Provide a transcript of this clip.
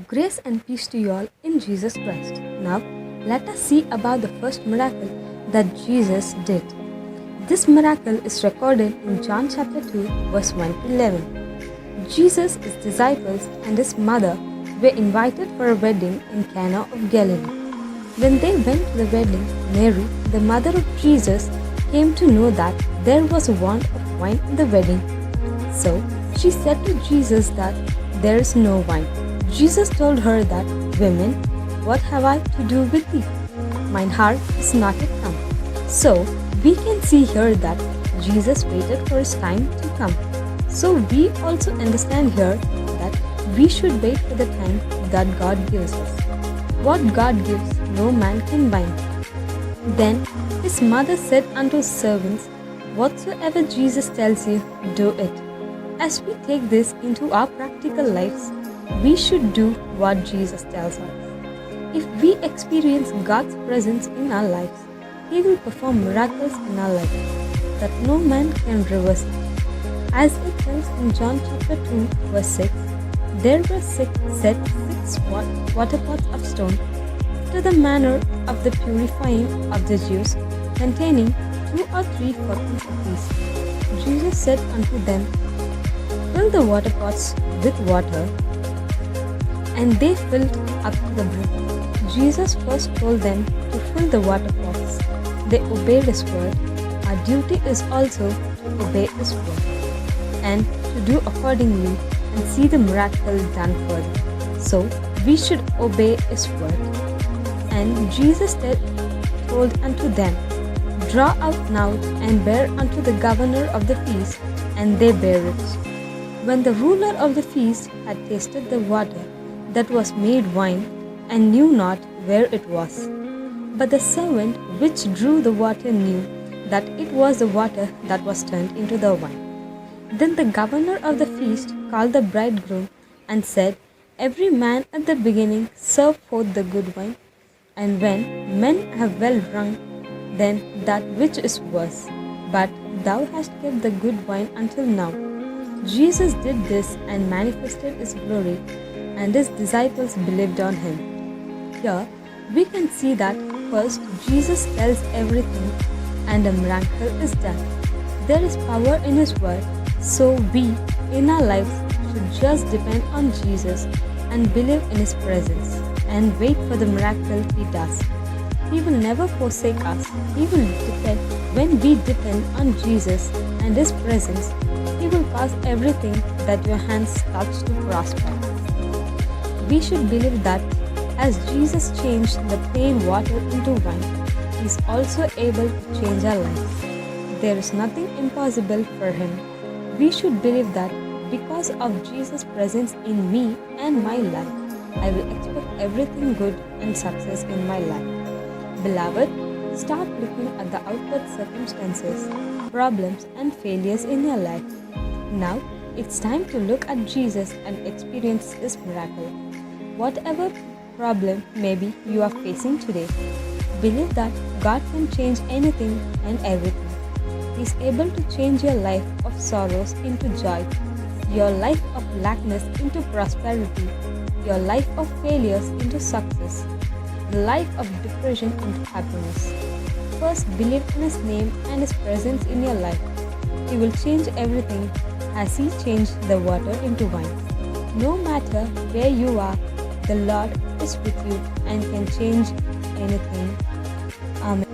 Grace and peace to you all in Jesus Christ. Now, let us see about the first miracle that Jesus did. This miracle is recorded in John chapter 2, verse 1 to 11. Jesus, his disciples, and his mother were invited for a wedding in Cana of Galilee. When they went to the wedding, Mary, the mother of Jesus, came to know that there was a want of wine in the wedding. So she said to Jesus that there is no wine. Jesus told her that, "Woman, what have I to do with thee? Mine heart is not yet come." So we can see here that Jesus waited for his time to come. So we also understand here that we should wait for the time that God gives us. What God gives, no man can bind. Then his mother said unto his servants, "Whatsoever Jesus tells you, do it." As we take this into our practical lives, we should do what Jesus tells us. If we experience God's presence in our lives, He will perform miracles in our life that no man can reverse it. As it tells in John chapter 2, verse 6, there were set six water pots of stone, after the manner of the purifying of the Jews, containing 2 or 3 fountains apiece. Jesus said unto them, "Fill the water pots with water," and they filled up to the brim. Jesus first told them to fill the water pots. They obeyed His word. Our duty is also to obey His word and to do accordingly and see the miracle done further. So we should obey His word. And Jesus told unto them, "Draw out now and bear unto the governor of the feast," and they bare it. When the ruler of the feast had tasted the water that was made wine, and knew not where it was, but the servant which drew the water knew that it was the water that was turned into the wine. Then the governor of the feast called the bridegroom and said, "Every man at the beginning serve forth the good wine, and when men have well drunk, then that which is worse. But thou hast kept the good wine until now." Jesus did this and manifested His glory, and His disciples believed on Him. Here we can see that first Jesus tells everything and a miracle is done. There is power in His word, so we in our lives should just depend on Jesus and believe in His presence and wait for the miracle He does. He will never forsake us. When we depend on Jesus and His presence, He will cause everything that your hands touch to prosper. We should believe that as Jesus changed the plain water into wine, He is also able to change our lives. There is nothing impossible for Him. We should believe that because of Jesus' presence in me and my life, I will expect everything good and success in my life. Beloved, stop looking at the outward circumstances, problems and failures in your life. Now, it's time to look at Jesus and experience His miracle. Whatever problem maybe you are facing today, believe that God can change anything and everything. He is able to change your life of sorrows into joy, your life of lackness into prosperity, your life of failures into success, the life of depression into happiness. First, believe in His name and His presence in your life. He will change everything as He changed the water into wine. No matter where you are, the Lord is with you and can change anything. Amen.